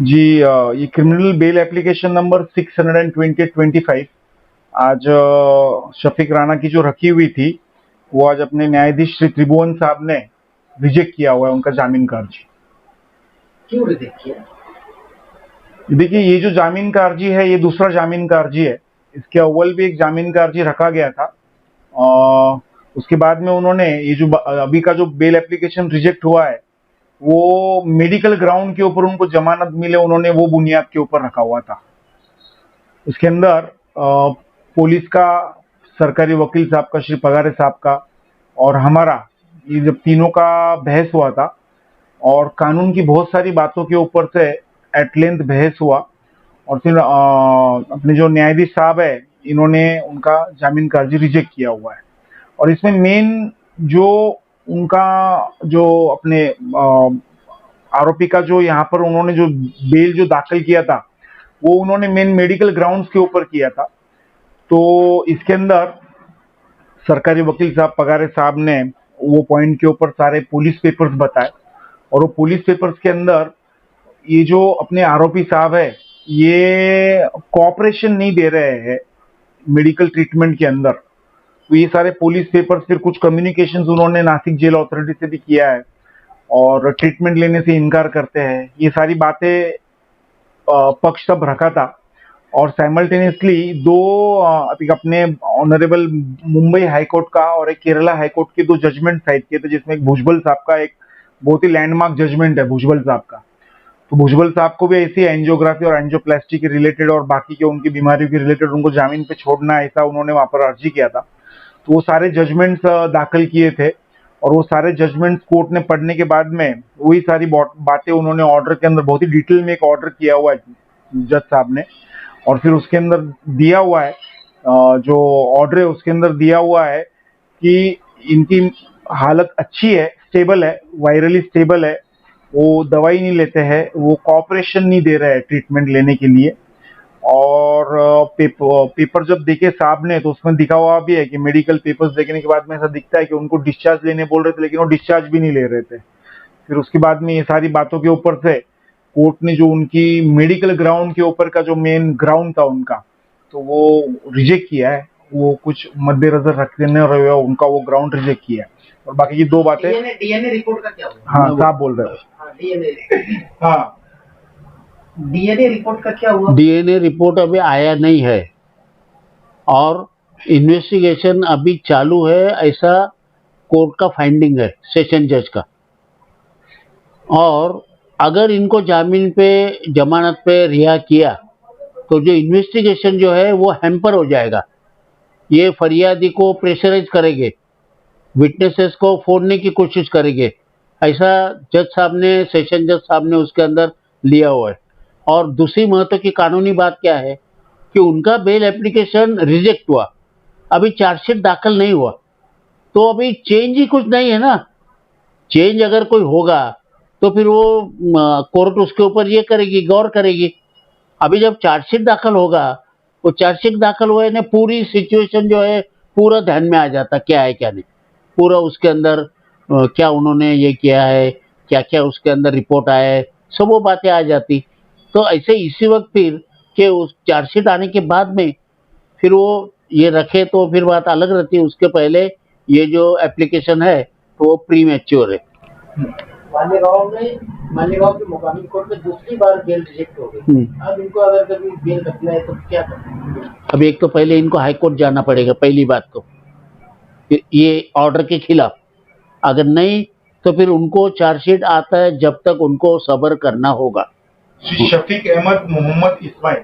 जी ये criminal bail application number 620/25 आज शफीक राणा की जो रखी हुई थी वो आज अपने न्यायाधीश श्री त्रिभुवन साहब ने रिजेक्ट किया हुआ है उनका जामीन का अर्जी। क्यों रिजेक्ट किया? देखिए ये जो जामीन का अर्जी है ये दूसरा जामीन का अर्जी है। इसके अव्वल भी एक जामीन का अर्जी रखा गया था। उसके बाद में उन्होंने ये जो अभी का जो बेल एप्लीकेशन रिजेक्ट हुआ है वो मेडिकल ग्राउंड के ऊपर उनको जमानत मिले उन्होंने वो बुनियाद के ऊपर रखा हुआ था। उसके अंदर पुलिस का, सरकारी वकील साहब का, श्री पगारे साहब का और हमारा, ये जब तीनों का बहस हुआ था और कानून की बहुत सारी बातों के ऊपर से एट लेंथ बहस हुआ और फिर अपने जो न्यायाधीश साहब है इन्होंने उनका जामीन का अर्जी रिजेक्ट किया हुआ है। और इसमें मेन जो उनका जो अपने आरोपी का जो यहाँ पर उन्होंने जो बेल जो दाखिल किया था वो उन्होंने मेन मेडिकल ग्राउंड्स के ऊपर किया था। तो इसके अंदर सरकारी वकील साहब पगारे साहब ने वो पॉइंट के ऊपर सारे पुलिस पेपर्स बताए और वो पुलिस पेपर्स के अंदर ये जो अपने आरोपी साहब है ये कोऑपरेशन नहीं दे रहे हैं मेडिकल ट्रीटमेंट के अंदर। तो ये सारे पुलिस पेपर्स, फिर कुछ कम्युनिकेशंस उन्होंने नासिक जेल अथॉरिटी से भी किया है और ट्रीटमेंट लेने से इनकार करते हैं। ये सारी बातें पक्ष सब रखा था और साइमल्टेनियसली दो अभी अपने ऑनरेबल मुंबई हाईकोर्ट का और एक केरला हाईकोर्ट के दो जजमेंट साइड किए थे जिसमें एक भुजबल साहब का एक बहुत ही लैंडमार्क जजमेंट है भुजबल साहब का। तो भुजबल साहब को भी ऐसी एंजियोग्राफी और एंजियोप्लास्टी के रिलेटेड और बाकी के उनकी बीमारियों के रिलेटेड उनको जामीन पे छोड़ना ऐसा उन्होंने वहां पर अर्जी किया था। तो वो सारे जजमेंट्स दाखिल किए थे और वो सारे जजमेंट्स कोर्ट ने पढ़ने के बाद में वही सारी बातें उन्होंने ऑर्डर के अंदर बहुत ही डिटेल में एक ऑर्डर किया हुआ है जज साहब ने। और फिर उसके अंदर दिया हुआ है जो ऑर्डर है उसके अंदर दिया हुआ है कि इनकी हालत अच्छी है, स्टेबल है, वायरली स्टेबल है, वो दवाई नहीं लेते हैं, वो कॉपरेशन नहीं दे रहे हैं ट्रीटमेंट लेने के लिए। और पेपर जब देखे साहब ने तो उसमें दिखा हुआ भी है कि मेडिकल पेपर्स देखने के बाद में ऐसा दिखता है कि उनको डिस्चार्ज लेने बोल रहे थे लेकिन वो डिस्चार्ज भी नहीं ले रहे थे। फिर उसके बाद में ये सारी बातों के ऊपर से कोर्ट ने जो उनकी मेडिकल ग्राउंड के ऊपर का जो मेन ग्राउंड था उनका तो वो रिजेक्ट किया है। वो कुछ मद्देनजर रखते हुए उनका वो ग्राउंड रिजेक्ट किया है। और बाकी की दो बातें डीएनए रिपोर्ट का क्या हुआ? हाँ साहब बोल रहे हो। हाँ डीएनए रिपोर्ट का क्या हुआ? डीएनए रिपोर्ट अभी आया नहीं है और इन्वेस्टिगेशन अभी चालू है, ऐसा कोर्ट का फाइंडिंग है, सेशन जज का। और अगर इनको जामीन पे, जमानत पे रिहा किया तो जो इन्वेस्टिगेशन जो है वो हैम्पर हो जाएगा। ये फरियादी को प्रेशराइज करेंगे, विटनेसेस को फोड़ने की कोशिश करेंगे, ऐसा जज साहब ने, सेशन जज साहब ने उसके अंदर लिया हुआ है। और दूसरी महत्व की कानूनी बात क्या है कि उनका बेल एप्लीकेशन रिजेक्ट हुआ, अभी चार्जशीट दाखिल नहीं हुआ, तो अभी चेंज ही कुछ नहीं है ना। चेंज अगर कोई होगा तो फिर वो कोर्ट उसके ऊपर ये करेगी, गौर करेगी। अभी जब चार्जशीट दाखिल होगा, वो चार्जशीट दाखिल हुए ने पूरी सिचुएशन जो है पूरा ध्यान में आ जाता, क्या है क्या नहीं, पूरा उसके अंदर क्या उन्होंने ये किया है, क्या क्या उसके अंदर रिपोर्ट आया है, सब वो बातें आ जाती। तो ऐसे इसी वक्त फिर के उस चार्जशीट आने के बाद में फिर वो ये रखे तो फिर बात अलग रहती है। उसके पहले ये जो एप्लीकेशन है तो वो प्री मैच्योर है। मालेगांव के मुकामी कोर्ट में दूसरी बार बेल रिजेक्ट हो गई। अब इनको अगर कभी बेल रखना है तो क्या करना? अब एक तो पहले इनको हाई कोर्ट जाना पड़ेगा, पहली बात तो ये ऑर्डर के खिलाफ। अगर नहीं तो फिर उनको चार्जशीट आता है, जब तक उनको सब्र करना होगा। शफीक अहमद मोहम्मद इस्माइल।